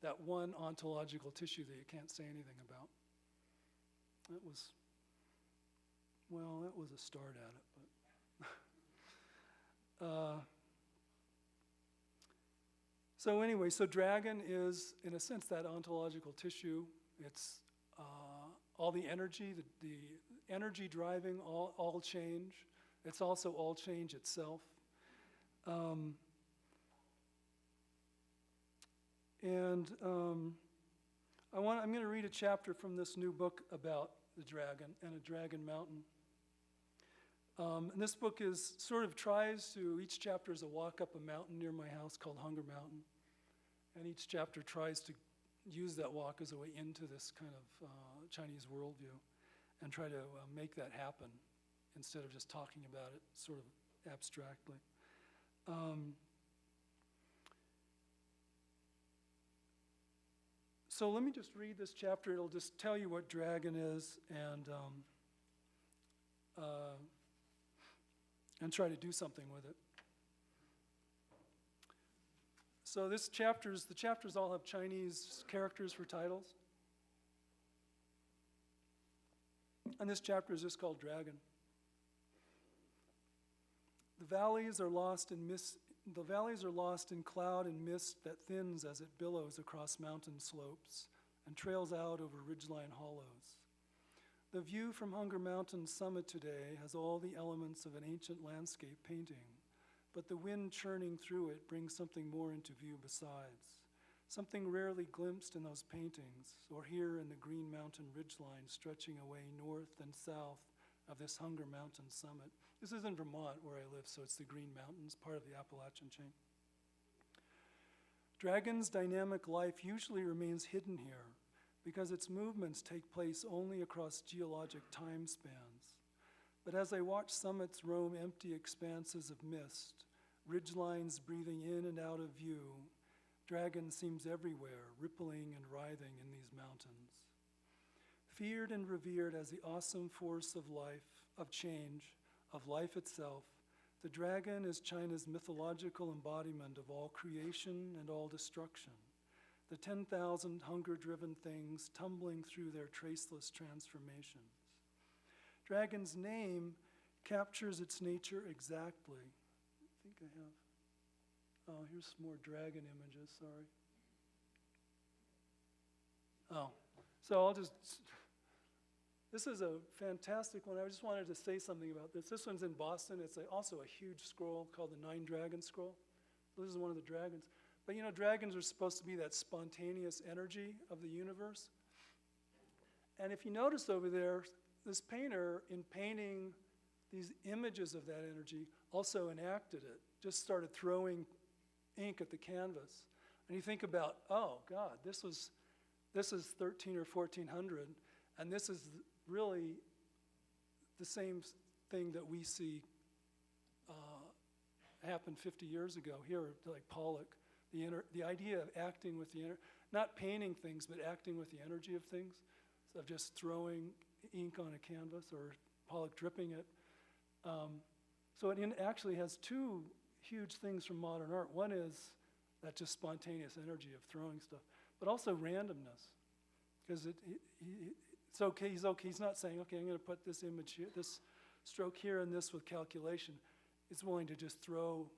that one ontological tissue that you can't say anything about. That was a start at it. But So anyway, so dragon is, in a sense, that ontological tissue. It's all the energy, the energy driving all change. It's also all change itself. I'm going to read a chapter from this new book about the dragon and a dragon mountain. And this book is sort of each chapter is a walk up a mountain near my house called Hunger Mountain. And each chapter tries to use that walk as a way into this kind of Chinese worldview and try to make that happen instead of just talking about it sort of abstractly. So let me just read this chapter. It'll just tell you what dragon is and try to do something with it. So the chapters all have Chinese characters for titles. And this chapter is just called Dragon. The valleys are lost in cloud and mist that thins as it billows across mountain slopes and trails out over ridgeline hollows. The view from Hunger Mountain's summit today has all the elements of an ancient landscape painting, but the wind churning through it brings something more into view besides, something rarely glimpsed in those paintings or here in the green mountain ridgeline stretching away north and south of this Hunger Mountain summit. This is in Vermont where I live, so it's the Green Mountains, part of the Appalachian chain. Dragon's dynamic life usually remains hidden here because its movements take place only across geologic time spans. But as I watch summits roam empty expanses of mist, ridgelines breathing in and out of view, dragon seems everywhere, rippling and writhing in these mountains. Feared and revered as the awesome force of life, of change, of life itself, the dragon is China's mythological embodiment of all creation and all destruction, the 10,000 hunger-driven things tumbling through their traceless transformations. Dragon's name captures its nature exactly. I think I have, here's some more dragon images, sorry. So this is a fantastic one. I just wanted to say something about this. This one's in Boston. It's also a huge scroll called the 9 Dragon Scroll. This is one of the dragons. But dragons are supposed to be that spontaneous energy of the universe. And if you notice over there, this painter, in painting these images of that energy, also enacted it, just started throwing ink at the canvas. And you think about, oh God, this is 13 or 1400, and this is really the same thing that we see happen 50 years ago here, like Pollock. The idea of acting with not painting things, but acting with the energy of things, so of just throwing ink on a canvas or Pollock dripping it. So it actually has two huge things from modern art. One is that just spontaneous energy of throwing stuff, but also randomness, because it's okay. He's not saying, okay, I'm going to put this image here, this stroke here, and this with calculation. It's willing to just throw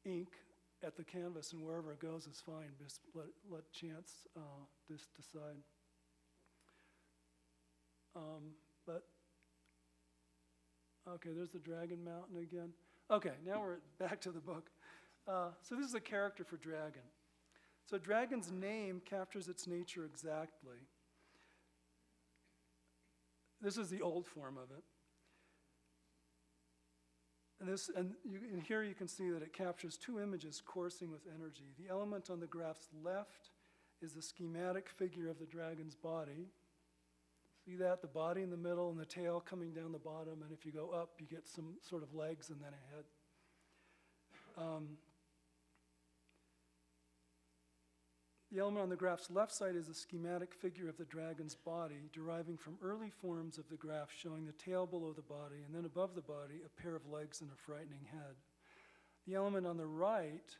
ink at the canvas, and wherever it goes is fine. Just let chance just decide. But okay, there's the Dragon Mountain again. Okay, now we're back to the book. So this is a character for dragon. So dragon's name captures its nature exactly. This is the old form of it. And here you can see that it captures two images coursing with energy. The element on the graph's left is the schematic figure of the dragon's body. See that? The body in the middle and the tail coming down the bottom, and if you go up, you get some sort of legs and then a head. The element on the graph's left side is a schematic figure of the dragon's body, deriving from early forms of the graph showing the tail below the body, and then above the body, a pair of legs and a frightening head. The element on the right,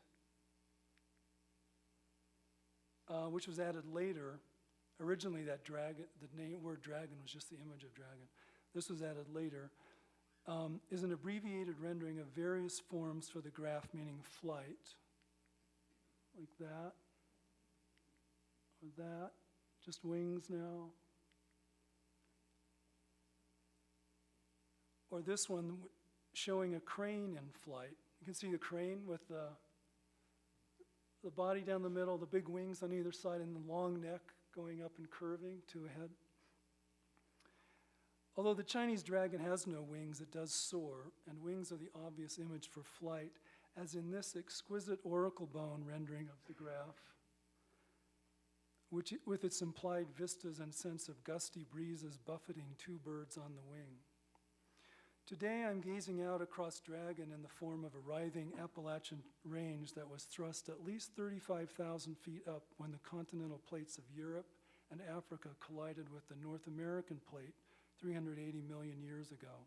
which was added later, originally that dragon, word dragon was just the image of dragon. This was added later, is an abbreviated rendering of various forms for the graph meaning flight. like that, or that, just wings now. Or this one showing a crane in flight. You can see the crane with the body down the middle, the big wings on either side, and the long neck going up and curving to a head. Although the Chinese dragon has no wings, it does soar, and wings are the obvious image for flight, as in this exquisite oracle bone rendering of the graph, which, with its implied vistas and sense of gusty breezes buffeting two birds on the wing. Today I'm gazing out across dragon in the form of a writhing Appalachian range that was thrust at least 35,000 feet up when the continental plates of Europe and Africa collided with the North American plate 380 million years ago.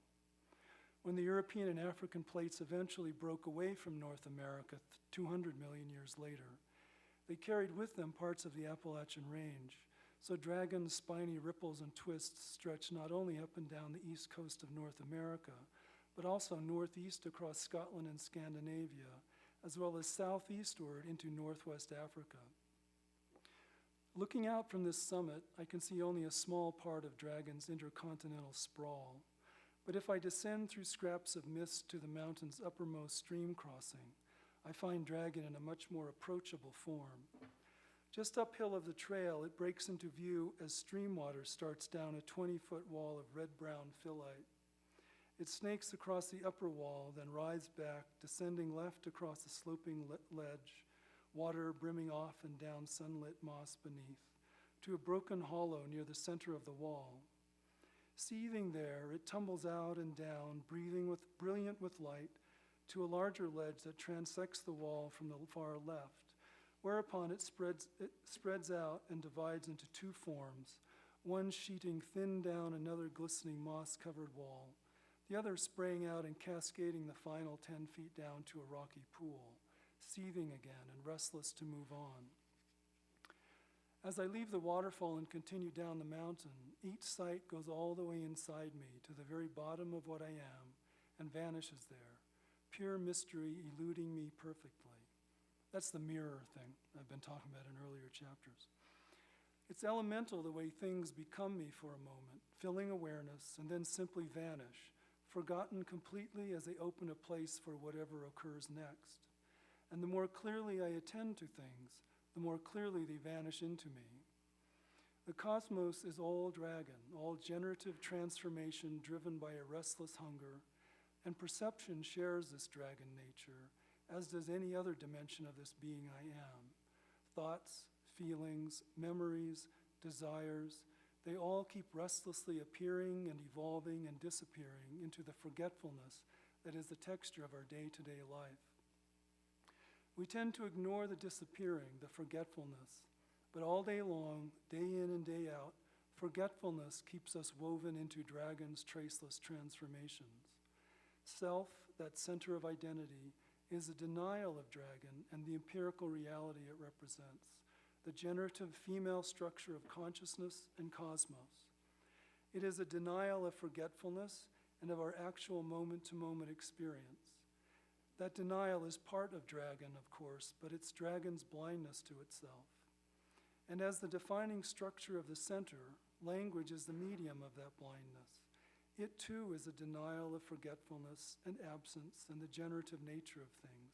When the European and African plates eventually broke away from North America 200 million years later, they carried with them parts of the Appalachian range. So dragon's spiny ripples and twists stretch not only up and down the east coast of North America, but also northeast across Scotland and Scandinavia, as well as southeastward into northwest Africa. Looking out from this summit, I can see only a small part of dragon's intercontinental sprawl. But if I descend through scraps of mist to the mountain's uppermost stream crossing, I find dragon in a much more approachable form. Just uphill of the trail, it breaks into view as stream water starts down a 20-foot wall of red-brown phyllite. It snakes across the upper wall, then rides back, descending left across the sloping ledge, water brimming off and down sunlit moss beneath, to a broken hollow near the center of the wall. Seething there, it tumbles out and down, brilliant with light, to a larger ledge that transects the wall from the far left, whereupon it spreads out and divides into two forms, one sheeting thin down another glistening moss-covered wall, the other spraying out and cascading the final 10 feet down to a rocky pool, seething again and restless to move on. As I leave the waterfall and continue down the mountain, each sight goes all the way inside me to the very bottom of what I am and vanishes there, pure mystery eluding me perfectly. That's the mirror thing I've been talking about in earlier chapters. It's elemental the way things become me for a moment, filling awareness, and then simply vanish, forgotten completely as they open a place for whatever occurs next. And the more clearly I attend to things, the more clearly they vanish into me. The cosmos is all dragon, all generative transformation driven by a restless hunger, and perception shares this dragon nature, as does any other dimension of this being I am. Thoughts, feelings, memories, desires, they all keep restlessly appearing and evolving and disappearing into the forgetfulness that is the texture of our day-to-day life. We tend to ignore the disappearing, the forgetfulness, but all day long, day in and day out, forgetfulness keeps us woven into dragon's traceless transformations. Self, that center of identity, is a denial of dragon and the empirical reality it represents, the generative female structure of consciousness and cosmos. It is a denial of forgetfulness and of our actual moment-to-moment experience. That denial is part of dragon, of course, but it's dragon's blindness to itself. And as the defining structure of the center, language is the medium of that blindness. It too is a denial of forgetfulness and absence and the generative nature of things.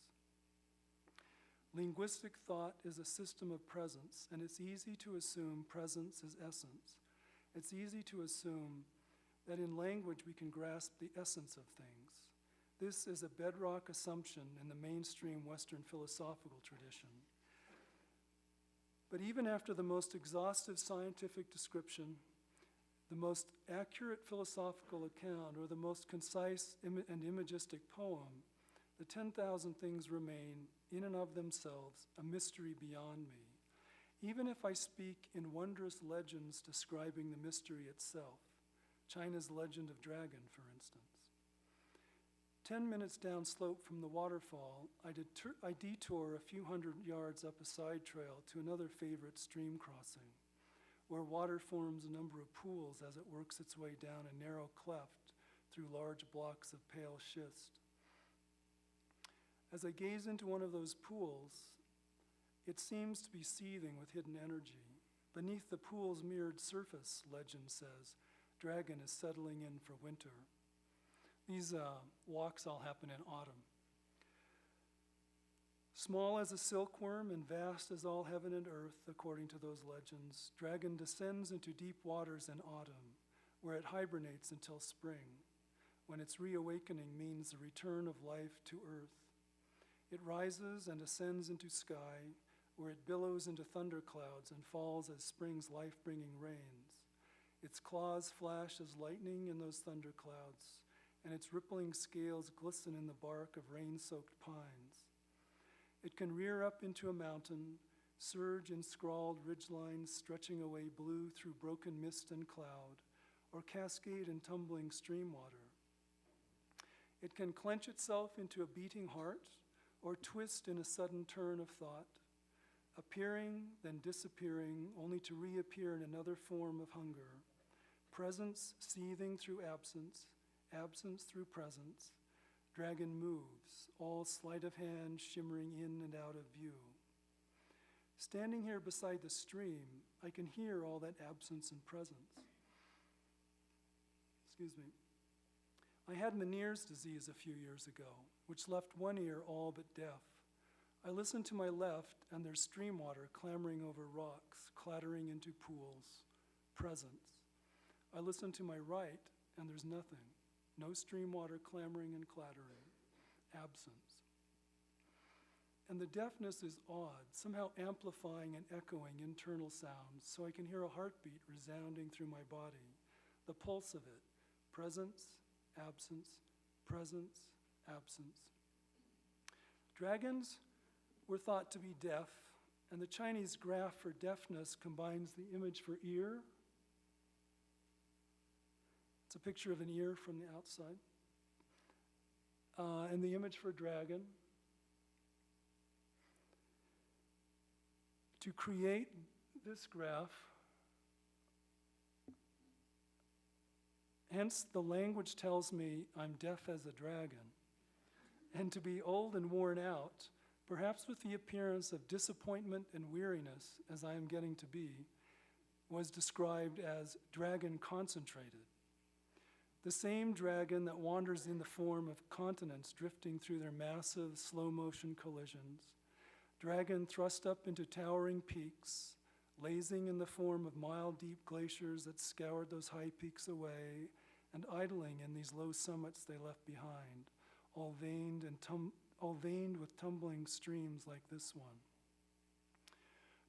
Linguistic thought is a system of presence, and it's easy to assume presence is essence. It's easy to assume that in language we can grasp the essence of things. This is a bedrock assumption in the mainstream Western philosophical tradition. But even after the most exhaustive scientific description, the most accurate philosophical account, or the most concise and imagistic poem, the 10,000 things remain, in and of themselves, a mystery beyond me, even if I speak in wondrous legends describing the mystery itself, China's legend of dragon, for instance. 10 minutes downslope from the waterfall, I detour a few hundred yards up a side trail to another favorite stream crossing, where water forms a number of pools as it works its way down a narrow cleft through large blocks of pale schist. As I gaze into one of those pools, It seems to be seething with hidden energy. Beneath the pool's mirrored surface, legend says, dragon is settling in for winter. These walks all happen in autumn. Small as a silkworm and vast as all heaven and earth, according to those legends, dragon descends into deep waters in autumn, where it hibernates until spring, when its reawakening means the return of life to earth. It rises and ascends into sky, where it billows into thunderclouds and falls as spring's life-bringing rains. Its claws flash as lightning in those thunderclouds, and its rippling scales glisten in the bark of rain-soaked pines. It can rear up into a mountain, surge in scrawled ridgelines stretching away blue through broken mist and cloud, or cascade in tumbling stream water. It can clench itself into a beating heart, or twist in a sudden turn of thought, appearing, then disappearing, only to reappear in another form of hunger. Presence seething through absence, absence through presence. Dragon moves, all sleight of hand shimmering in and out of view. Standing here beside the stream, I can hear all that absence and presence. Excuse me. I had Meniere's disease a few years ago, which left one ear all but deaf. I listen to my left, and there's stream water clamoring over rocks, clattering into pools. Presence. I listen to my right, and there's nothing. No stream water clamoring and clattering. Absence. And the deafness is odd, somehow amplifying and echoing internal sounds, so I can hear a heartbeat resounding through my body, the pulse of it. Presence, absence, presence, absence. Dragons were thought to be deaf, and the Chinese graph for deafness combines the image for ear. It's a picture of an ear from the outside. And the image for dragon. To create this graph, hence the language tells me I'm deaf as a dragon. And to be old and worn out, perhaps with the appearance of disappointment and weariness, as I am getting to be, was described as dragon concentrated. The same dragon that wanders in the form of continents drifting through their massive slow-motion collisions, dragon thrust up into towering peaks, lazing in the form of mile-deep glaciers that scoured those high peaks away, and idling in these low summits they left behind, all veined with tumbling streams like this one.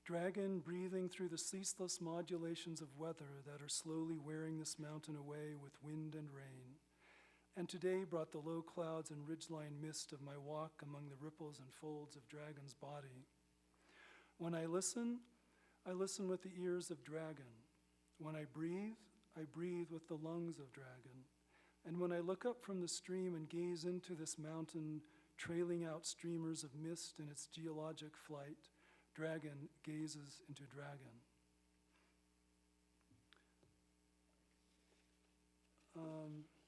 Dragon breathing through the ceaseless modulations of weather that are slowly wearing this mountain away with wind and rain, and today brought the low clouds and ridgeline mist of my walk among the ripples and folds of dragon's body. When I listen with the ears of dragon. When I breathe with the lungs of dragon. And when I look up from the stream and gaze into this mountain, trailing out streamers of mist in its geologic flight, dragon gazes into dragon.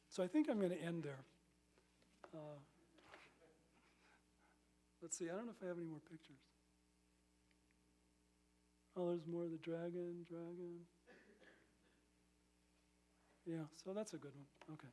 So I think I'm going to end there. Let's see, I don't know if I have any more pictures. Oh, there's more of the dragon. Yeah, so that's a good one. Okay.